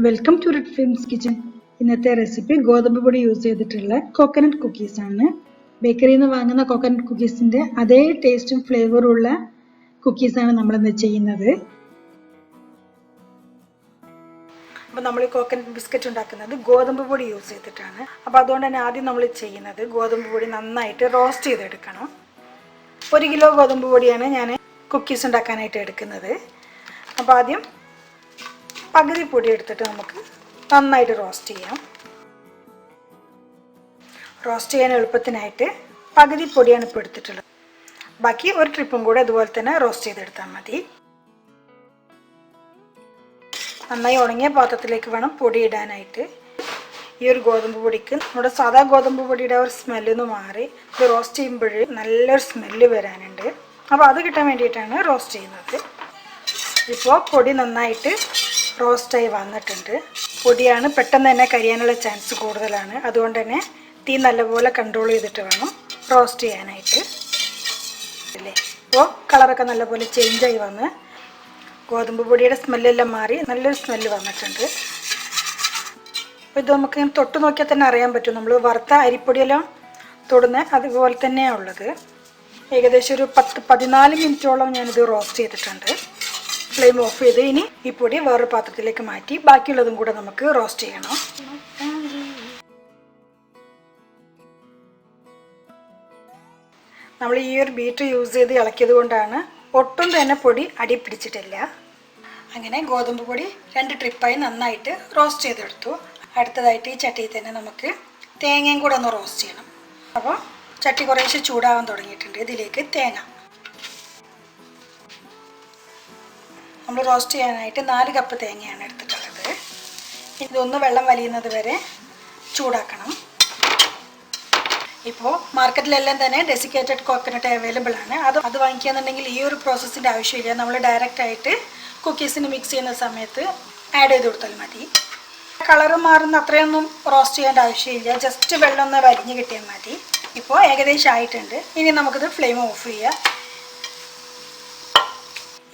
Welcome to red films kitchen. ഇന്നത്തെ recipe ഗോതമ്പ് പൊടി യൂസ് ചെയ്തിട്ടുള്ള കോക്കനട്ട് കുക്കീസ് ആണ്. ബേക്കറിയിൽ നിന്ന് വാങ്ങുന്ന കോക്കനട്ട് കുക്കീസിന്റെ അതേ ടേസ്റ്റും ഫ്ലേവറും ഉള്ള കുക്കീസാണ് നമ്മളിന്ന് ചെയ്യുന്നത്. അപ്പോൾ നമ്മൾ കോക്കനട്ട് ബിസ്ക്കറ്റ് ഉണ്ടാക്കുന്നത് ഗോതമ്പ് പൊടി യൂസ് ചെയ്തിട്ടാണ്. അപ്പോൾ അതുകൊണ്ട് തന്നെ ആദ്യം നമ്മൾ ചെയ്യുന്നത് ഗോതമ്പ് പൊടി നന്നായിട്ട് റോസ്റ്റ് ചെയ്തെടുക്കണം. 1 കിലോ ഗോതമ്പ് പൊടിയാണ് ഞാൻ കുക്കീസ് ഉണ്ടാക്കാനായിട്ട് എടുക്കുന്നത്. അപ്പോൾ ആദ്യം പകുതി പൊടി എടുത്തിട്ട് നമുക്ക് നന്നായിട്ട് റോസ്റ്റ് ചെയ്യാം. റോസ്റ്റ് ചെയ്യാൻ എളുപ്പത്തിനായിട്ട് പകുതി പൊടിയാണ് ഇപ്പോൾ എടുത്തിട്ടുള്ളത്. ബാക്കി ഒരു ട്രിപ്പും കൂടെ അതുപോലെ തന്നെ റോസ്റ്റ് ചെയ്തെടുത്താൽ മതി. നന്നായി ഉണങ്ങിയ പാത്രത്തിലേക്ക് വേണം പൊടി ഇടാനായിട്ട്. ഈ ഒരു ഗോതമ്പ് പൊടിക്ക് നമ്മുടെ സാധാ ഗോതമ്പ് പൊടിയുടെ ഒരു സ്മെല്ലൊന്ന് മാറി ഇത് റോസ്റ്റ് ചെയ്യുമ്പോൾ നല്ലൊരു സ്മെല്ല് വരാനുണ്ട്. അപ്പോൾ അത് കിട്ടാൻ വേണ്ടിയിട്ടാണ് റോസ്റ്റ് ചെയ്യുന്നത്. ഇപ്പോൾ പൊടി നന്നായിട്ട് റോസ്റ്റായി വന്നിട്ടുണ്ട്. പൊടിയാണ് പെട്ടെന്ന് തന്നെ കരിയാനുള്ള ചാൻസ് കൂടുതലാണ്. അതുകൊണ്ട് തന്നെ തീ നല്ലപോലെ കൺട്രോൾ ചെയ്തിട്ട് വേണം റോസ്റ്റ് ചെയ്യാനായിട്ട്. അല്ലേ, ഇപ്പോൾ കളറൊക്കെ നല്ലപോലെ ചേഞ്ചായി വന്ന് ഗോതമ്പ് പൊടിയുടെ സ്മെല്ലെല്ലാം മാറി നല്ലൊരു സ്മെല്ല് വന്നിട്ടുണ്ട്. അപ്പോൾ ഇത് നമുക്ക് തൊട്ട് നോക്കിയാൽ തന്നെ അറിയാൻ പറ്റും. നമ്മൾ വറുത്ത അരിപ്പൊടിയെല്ലാം തൊടുന്ന അതുപോലെ തന്നെയാണ് ഉള്ളത്. ഏകദേശം ഒരു 10-14 മിനിറ്റോളം ഞാനിത് റോസ്റ്റ് ചെയ്തിട്ടുണ്ട്. ഫ്ലെയിം ഓഫ് ചെയ്ത് ഇനി ഈ പൊടി വേറൊരു പാത്രത്തിലേക്ക് മാറ്റി ബാക്കിയുള്ളതും കൂടെ നമുക്ക് റോസ്റ്റ് ചെയ്യണം. നമ്മൾ ഈ ഒരു ബീറ്റർ യൂസ് ചെയ്ത് ഇളക്കിയത് കൊണ്ടാണ് ഒട്ടും തന്നെ പൊടി അടി പിടിച്ചിട്ടില്ല. അങ്ങനെ ഗോതമ്പ് പൊടി 2 ട്രിപ്പായി നന്നായിട്ട് റോസ്റ്റ് ചെയ്തെടുത്തു. അടുത്തതായിട്ട് ഈ ചട്ടിയിൽ തന്നെ നമുക്ക് തേങ്ങയും കൂടെ ഒന്ന് റോസ്റ്റ് ചെയ്യണം. അപ്പോൾ ചട്ടി കുറേശ്ശെ ചൂടാവാൻ തുടങ്ങിയിട്ടുണ്ട്. ഇതിലേക്ക് തേങ്ങ നമ്മൾ റോസ്റ്റ് ചെയ്യാനായിട്ട് 4 കപ്പ് തേങ്ങയാണ് എടുത്തിട്ടുള്ളത്. ഇതൊന്ന് വെള്ളം വലിയുന്നത് വരെ ചൂടാക്കണം. ഇപ്പോൾ മാർക്കറ്റിലെല്ലാം തന്നെ ഡെസിക്കേറ്റഡ് കോക്കനട്ട് അവൈലബിൾ ആണ്. അത് വാങ്ങിക്കുകയെന്നുണ്ടെങ്കിൽ ഈ ഒരു പ്രോസസ്സിൻ്റെ ആവശ്യമില്ല. നമ്മൾ ഡയറക്റ്റായിട്ട് കുക്കീസിന് മിക്സ് ചെയ്യുന്ന സമയത്ത് ആഡ് ചെയ്ത് കൊടുത്താൽ മതി. കളറ് മാറുന്ന അത്രയൊന്നും റോസ്റ്റ് ചെയ്യേണ്ട ആവശ്യമില്ല. ജസ്റ്റ് വെള്ളം ഒന്ന് വലിഞ്ഞ് കിട്ടിയാൽ മതി. ഇപ്പോൾ ഏകദേശം ആയിട്ടുണ്ട്. ഇനി നമുക്കിത് ഫ്ലെയിം ഓഫ് ചെയ്യാം.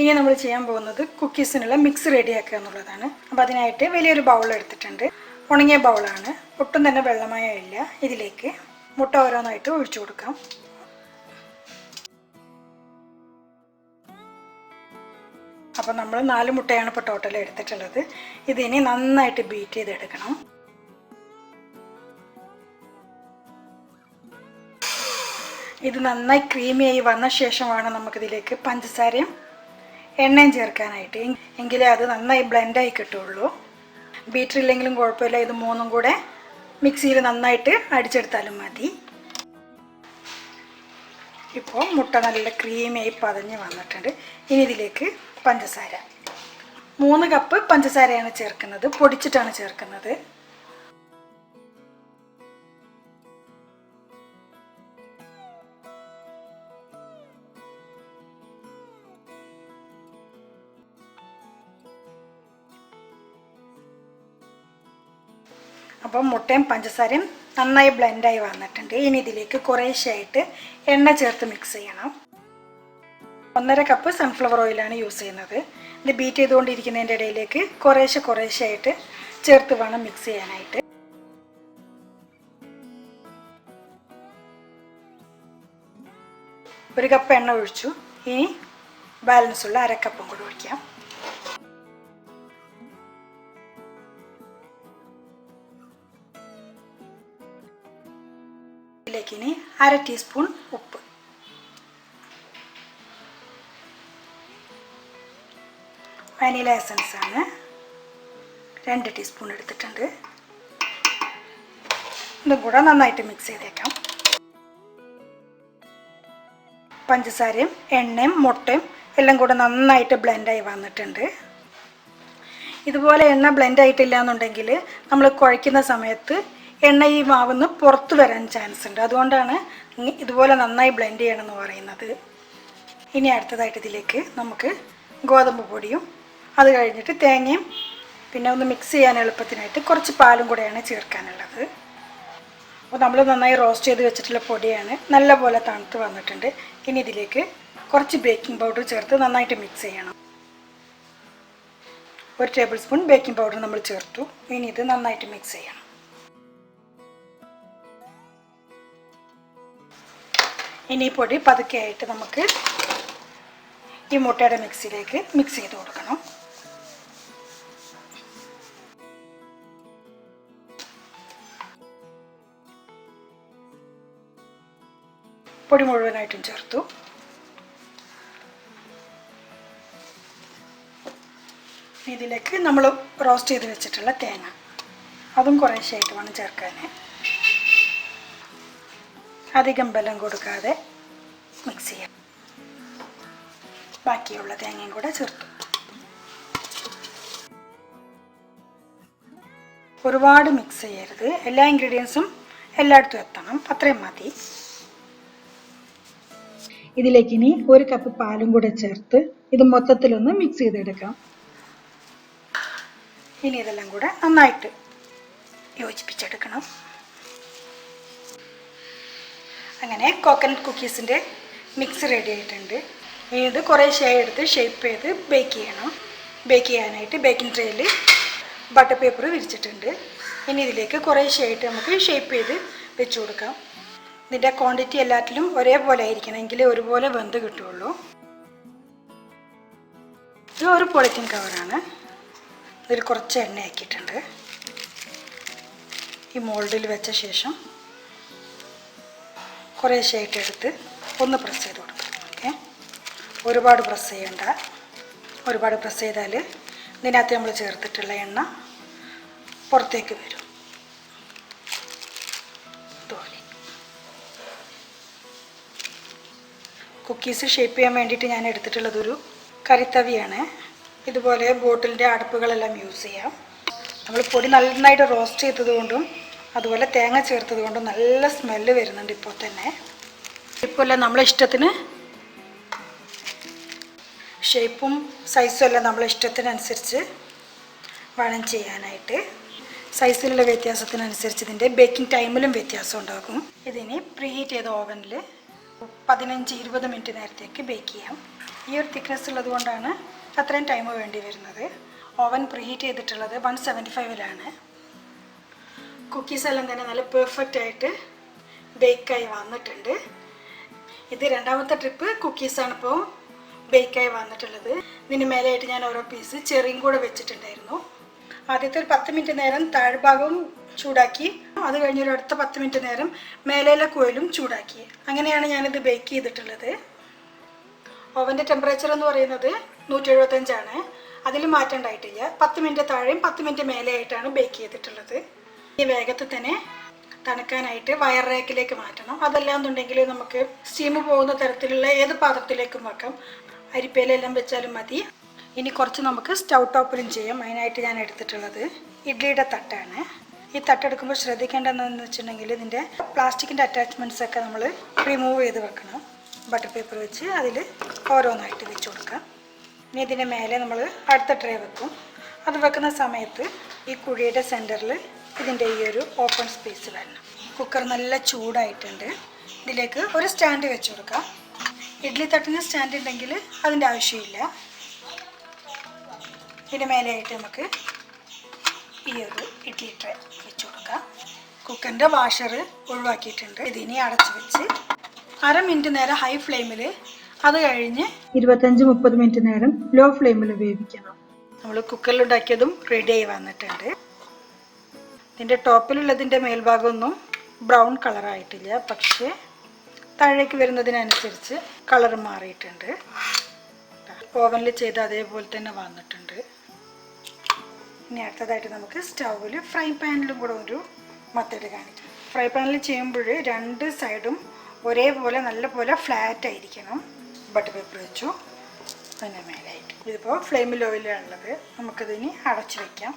ഇനി നമ്മൾ ചെയ്യാൻ പോകുന്നത് കുക്കീസിനുള്ള മിക്സ് റെഡിയാക്കുക എന്നുള്ളതാണ്. അപ്പോൾ അതിനായിട്ട് വലിയൊരു ബൗൾ എടുത്തിട്ടുണ്ട്. ഉണങ്ങിയ ബൗളാണ്, ഒട്ടും തന്നെ വെള്ളമയം ഇല്ല. ഇതിലേക്ക് മുട്ട ഓരോന്നായിട്ട് ഒഴിച്ചു കൊടുക്കാം. അപ്പോൾ നമ്മൾ 4 മുട്ടയാണ് ഇപ്പോൾ ടോട്ടൽ എടുത്തിട്ടുള്ളത്. ഇതിനി നന്നായിട്ട് ബീറ്റ് ചെയ്തെടുക്കണം. ഇത് നന്നായി ക്രീമിയായി വന്ന ശേഷമാണ് നമുക്കിതിലേക്ക് പഞ്ചസാരയും എണ്ണയും ചേർക്കാനായിട്ട്. എങ്കിലേ അത് നന്നായി ബ്ലെൻഡായി കിട്ടുള്ളൂ. ബീറ്റർ ഇല്ലെങ്കിലും കുഴപ്പമില്ല. ഇത് 3ഉം കൂടെ മിക്സിയിൽ നന്നായിട്ട് അടിച്ചെടുത്താലും മതി. ഇപ്പോൾ മുട്ട നല്ല ക്രീമിയായി പതഞ്ഞ് വന്നിട്ടുണ്ട്. ഇനി ഇതിലേക്ക് പഞ്ചസാര 3 കപ്പ് പഞ്ചസാരയാണ് ചേർക്കുന്നത്. പൊടിച്ചിട്ടാണ് ചേർക്കുന്നത്. അപ്പം മുട്ടയും പഞ്ചസാരയും നന്നായി ബ്ലെൻഡായി വന്നിട്ടുണ്ട്. ഇനി ഇതിലേക്ക് കുറേശ്ശായിട്ട് എണ്ണ ചേർത്ത് മിക്സ് ചെയ്യണം. 1.5 കപ്പ് സൺഫ്ലവർ ഓയിലാണ് യൂസ് ചെയ്യുന്നത്. ഇത് ബീറ്റ് ചെയ്തുകൊണ്ടിരിക്കുന്നതിൻ്റെ ഇടയിലേക്ക് കുറേശ്ശായിട്ട് ചേർത്ത് വേണം മിക്സ് ചെയ്യാനായിട്ട്. ഒരു കപ്പ് എണ്ണ ഒഴിച്ചു. ഇനി ബാലൻസുള്ള 1/2 കപ്പും കൂടി ഒഴിക്കാം. ഇതിലേക്ക് ഇനി 1/2 ടീസ്പൂൺ ഉപ്പ്, വാനില എസൻസ് ആണ് 2 ടീസ്പൂൺ എടുത്തിട്ടുണ്ട്. ഇതും കൂടെ നന്നായിട്ട് മിക്സ് ചെയ്തേക്കാം. പഞ്ചസാരയും എണ്ണയും മുട്ടയും എല്ലാം കൂടെ നന്നായിട്ട് ബ്ലെൻഡായി വന്നിട്ടുണ്ട്. ഇതുപോലെ എണ്ണ ബ്ലെൻഡായിട്ടില്ല എന്നുണ്ടെങ്കിൽ നമ്മൾ കുഴയ്ക്കുന്ന സമയത്ത് എണ്ണ ഈ മാവിന്ന് പുറത്ത് വരാൻ ചാൻസ് ഉണ്ട്. അതുകൊണ്ടാണ് ഇതുപോലെ നന്നായി ബ്ലെൻഡ് ചെയ്യണമെന്ന് പറയുന്നത്. ഇനി അടുത്തതായിട്ട് ഇതിലേക്ക് നമുക്ക് ഗോതമ്പ് പൊടിയും അത് കഴിഞ്ഞിട്ട് തേങ്ങയും പിന്നെ ഒന്ന് മിക്സ് ചെയ്യാൻ എളുപ്പത്തിനായിട്ട് കുറച്ച് പാലും കൂടെയാണ് ചേർക്കാനുള്ളത്. അപ്പോൾ നമ്മൾ നന്നായി റോസ്റ്റ് ചെയ്ത് വെച്ചിട്ടുള്ള പൊടിയാണ്. നല്ലപോലെ തണുത്ത് വന്നിട്ടുണ്ട്. ഇനി ഇതിലേക്ക് കുറച്ച് ബേക്കിംഗ് പൗഡർ ചേർത്ത് നന്നായിട്ട് മിക്സ് ചെയ്യണം. 1 ടേബിൾ സ്പൂൺ ബേക്കിംഗ് പൗഡർ നമ്മൾ ചേർത്തു. ഇനി ഇത് നന്നായിട്ട് മിക്സ് ചെയ്യണം. ഇനി ഈ പൊടി പതുക്കെ ആയിട്ട് നമുക്ക് ഈ മുട്ടയുടെ മിക്സിയിലേക്ക് മിക്സ് ചെയ്ത് കൊടുക്കണം. പൊടി മുഴുവനായിട്ടും ചേർത്തു. ഇതിലേക്ക് നമ്മൾ റോസ്റ്റ് ചെയ്ത് വെച്ചിട്ടുള്ള തേങ്ങ അതും കുറേശ്ശായിട്ട് വേണം ചേർക്കാൻ. അധികം ബലം കൊടുക്കാതെ മിക്സ് ചെയ്യാം. ബാക്കിയുള്ള തേങ്ങയും കൂടെ ചേർത്തു. ഒരുപാട് മിക്സ് ചെയ്യരുത്. എല്ലാ ഇൻഗ്രീഡിയൻസും എല്ലായിടത്തും എത്തണം. അത്രയും മതി. ഇതിലേക്ക് ഇനി 1 കപ്പ് പാലും കൂടെ ചേർത്ത് ഇത് മൊത്തത്തിലൊന്ന് മിക്സ് ചെയ്തെടുക്കാം. ഇനി ഇതെല്ലാം കൂടെ നന്നായിട്ട് യോജിപ്പിച്ചെടുക്കണം. അങ്ങനെ കോക്കനട്ട് കുക്കീസിൻ്റെ മിക്സ് റെഡി ആയിട്ടുണ്ട്. ഇനി ഇത് കുറേശ്ശായി എടുത്ത് ഷേപ്പ് ചെയ്ത് ബേക്ക് ചെയ്യണം. ബേക്ക് ചെയ്യാനായിട്ട് ബേക്കിംഗ് ട്രേയിൽ ബട്ടർ പേപ്പർ വിരിച്ചിട്ടുണ്ട്. ഇനി ഇതിലേക്ക് കുറേശ്ശായിട്ട് നമുക്ക് ഷേപ്പ് ചെയ്ത് വെച്ച് കൊടുക്കാം. ഇതിൻ്റെ ക്വാണ്ടിറ്റി എല്ലാറ്റിലും ഒരേപോലെ ആയിരിക്കണം, എങ്കിലേ ഒരുപോലെ വെന്ത് കിട്ടുള്ളൂ. ഇത് ഒരു പോളിത്തീൻ കവറാണ്. ഇതിൽ കുറച്ച് എണ്ണ ആക്കിയിട്ടുണ്ട്. ഈ മോൾഡിൽ വെച്ച ശേഷം കുറേശ്ശായിട്ട് എടുത്ത് ഒന്ന് പ്രസ് ചെയ്ത് കൊടുക്കാം. ഓക്കെ, ഒരുപാട് പ്രസ് ചെയ്യണ്ട. ഒരുപാട് പ്രസ് ചെയ്താൽ ഇതിനകത്ത് നമ്മൾ ചേർത്തിട്ടുള്ള എണ്ണ പുറത്തേക്ക് വരും. കുക്കീസ് ഷേപ്പ് ചെയ്യാൻ വേണ്ടിയിട്ട് ഞാൻ എടുത്തിട്ടുള്ളതൊരു കരിത്തവിയാണ്. ഇതുപോലെ ബോട്ടിലിൻ്റെ അടുപ്പുകളെല്ലാം യൂസ് ചെയ്യാം. നമ്മൾ പൊടി നന്നായിട്ട് റോസ്റ്റ് ചെയ്തത് കൊണ്ടും അതുപോലെ തേങ്ങ ചേർത്തത് കൊണ്ടും നല്ല സ്മെല്ല് വരുന്നുണ്ട് ഇപ്പോൾ തന്നെ. ഇപ്പോൾ എല്ലാം നമ്മളെ ഇഷ്ടത്തിന് ഷേപ്പും സൈസും എല്ലാം നമ്മളെ ഇഷ്ടത്തിനനുസരിച്ച് വേണം ചെയ്യാനായിട്ട്. സൈസിലുള്ള വ്യത്യാസത്തിനനുസരിച്ച് ഇതിൻ്റെ ബേക്കിംഗ് ടൈമിലും വ്യത്യാസം ഉണ്ടാകും. ഇതിന് പ്രീഹീറ്റ് ചെയ്ത ഓവനിൽ 15-20 മിനിറ്റ് നേരത്തേക്ക് ബേക്ക് ചെയ്യാം. ഈ ഒരു തിക്നെസ് ഉള്ളത് കൊണ്ടാണ് അത്രയും ടൈം വേണ്ടി വരുന്നത്. ഓവൻ പ്രീഹീറ്റ് ചെയ്തിട്ടുള്ളത് 175-ലാണ്. കുക്കീസ് എല്ലാം തന്നെ നല്ല പെർഫെക്റ്റ് ആയിട്ട് ബേക്കായി വന്നിട്ടുണ്ട്. ഇത് രണ്ടാമത്തെ ട്രിപ്പ് കുക്കീസാണ് ഇപ്പോൾ ബേക്കായി വന്നിട്ടുള്ളത്. ഇതിന് മേലെയായിട്ട് ഞാൻ ഓരോ പീസ് ചെറിയും കൂടെ വെച്ചിട്ടുണ്ടായിരുന്നു. ആദ്യത്തെ ഒരു 10 മിനിറ്റ് നേരം താഴ്ഭാഗവും ചൂടാക്കി, അത് കഴിഞ്ഞൊരു അടുത്ത 10 മിനിറ്റ് നേരം മേലെയുള്ള കോയിലും ചൂടാക്കി. അങ്ങനെയാണ് ഞാനിത് ബേക്ക് ചെയ്തിട്ടുള്ളത്. ഓവൻ്റെ ടെമ്പറേച്ചർ എന്ന് പറയുന്നത് 175 അതിൽ മാറ്റം ഉണ്ടായിട്ടില്ല. 10 മിനിറ്റ് താഴെയും 10 മിനിറ്റ് മേലെയായിട്ടാണ് ബേക്ക് ചെയ്തിട്ടുള്ളത്. ഈ വേഗത്തിൽ തന്നെ തണുക്കാനായിട്ട് വയർ റേക്കിലേക്ക് മാറ്റണം. അതല്ലാന്നുണ്ടെങ്കിൽ നമുക്ക് സ്റ്റീം പോകുന്ന തരത്തിലുള്ള ഏത് പാത്രത്തിലേക്കും വെക്കാം. അരിപ്പയിലെല്ലാം വെച്ചാലും മതി. ഇനി കുറച്ച് നമുക്ക് സ്റ്റൗ ടോപ്പിലും ചെയ്യാം. അതിനായിട്ട് ഞാൻ എടുത്തിട്ടുള്ളത് ഇഡ്ലിയുടെ തട്ടാണ്. ഈ തട്ടെടുക്കുമ്പോൾ ശ്രദ്ധിക്കേണ്ടതെന്ന് വെച്ചിട്ടുണ്ടെങ്കിൽ ഇതിൻ്റെ പ്ലാസ്റ്റിക്കിൻ്റെ അറ്റാച്ച്മെൻറ്റ്സ് ഒക്കെ നമ്മൾ റിമൂവ് ചെയ്ത് വെക്കണം. ബട്ടർ പേപ്പർ വെച്ച് അതിൽ ഓരോന്നായിട്ട് വെച്ച് കൊടുക്കാം. ഇനി ഇതിൻ്റെ മേലെ നമ്മൾ അടുത്ത ട്രേ വെക്കും. അത് വെക്കുന്ന സമയത്ത് ഈ കുഴിയുടെ സെൻറ്ററിൽ ഇതിൻ്റെ ഈ ഒരു ഓപ്പൺ സ്പേസ് വരണം. കുക്കർ നല്ല ചൂടായിട്ടുണ്ട്. ഇതിലേക്ക് ഒരു സ്റ്റാൻഡ് വെച്ച് കൊടുക്കാം. ഇഡ്ഡലി തട്ടിന് സ്റ്റാൻഡ് ഉണ്ടെങ്കിൽ അതിൻ്റെ ആവശ്യമില്ല. ഇതിന് മേലെയായിട്ട് നമുക്ക് ഈ ഒരു ഇഡ്ഡലി ട്രേ വെച്ച് കൊടുക്കാം. കുക്കറിൻ്റെ വാഷർ ഒഴിവാക്കിയിട്ടുണ്ട്. ഇതിനെ അടച്ച് വെച്ച് 1/2 മിനിറ്റ് നേരം ഹൈ ഫ്ലെയിമിൽ, അത് കഴിഞ്ഞ് 25-30 മിനിറ്റ് നേരം ലോ ഫ്ലെയിമിൽ വേവിക്കണം. നമ്മൾ കുക്കറിലുണ്ടാക്കിയതും റെഡിയായി വന്നിട്ടുണ്ട്. ഇതിൻ്റെ ടോപ്പിലുള്ളതിൻ്റെ മേൽഭാഗമൊന്നും ബ്രൗൺ കളറായിട്ടില്ല, പക്ഷേ താഴേക്ക് വരുന്നതിനനുസരിച്ച് കളർ മാറിയിട്ടുണ്ട്. ഓവനിൽ ചെയ്ത് അതേപോലെ തന്നെ വന്നിട്ടുണ്ട്. ഇനി അടുത്തതായിട്ട് നമുക്ക് സ്റ്റൗവിൽ ഫ്രൈ പാനിലും കൂടെ ഒരു മെത്തേഡ് കാണിക്കാം. ഫ്രൈ പാനിൽ ചെയ്യുമ്പോൾ 2 സൈഡും ഒരേപോലെ നല്ലപോലെ ഫ്ലാറ്റ് ആയിരിക്കണം. ബട്ടർ പേപ്പർ വെച്ചു അതിൻ്റെ മേലായിട്ട്. ഇതിപ്പോൾ ഫ്ലെയിമിൽ ഓയിലാണുള്ളത്. നമുക്കതിനി അടച്ചു വയ്ക്കാം.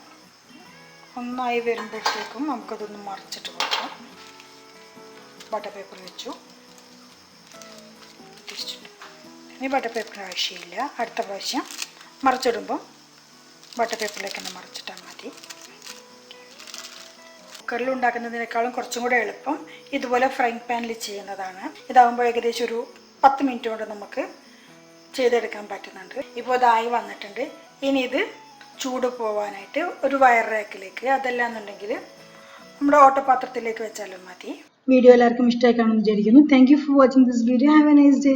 ഒന്നായി വരുമ്പോഴത്തേക്കും നമുക്കതൊന്ന് മറിച്ചിട്ട് കൊടുക്കാം. ബട്ടർ പേപ്പർ വെച്ചു, തിരിച്ചിട്ട്. ഇനി ബട്ടർ പേപ്പർ ആവശ്യമില്ല. അടുത്ത പ്രാവശ്യം മറിച്ചിടുമ്പോൾ ബട്ടർ പേപ്പറിലേക്ക് തന്നെ മറിച്ചിട്ടാൽ മതി. കുക്കറിൽ ഉണ്ടാക്കുന്നതിനേക്കാളും കുറച്ചും കൂടെ എളുപ്പം ഇതുപോലെ ഫ്രൈ പാനിൽ ചെയ്യുന്നതാണ്. ഇതാകുമ്പോൾ ഏകദേശം ഒരു 10 മിനിറ്റ് കൊണ്ട് നമുക്ക് ചെയ്തെടുക്കാൻ പറ്റുന്നുണ്ട്. ഇപ്പോൾ ഇതായി വന്നിട്ടുണ്ട്. ഇനി ഇത് ചൂട് പോവാനായിട്ട് ഒരു വയർ റാക്കിലേക്ക്, അതല്ല എന്നുണ്ടെങ്കിൽ നമ്മുടെ ഓട്ടപാത്രത്തിലേക്ക് വെച്ചാലും മതി. വീഡിയോ എല്ലാവർക്കും ഇഷ്ടമായി കാണുമെന്ന് വിചാരിക്കുന്നു. Thank you for watching this video. Have A nice day.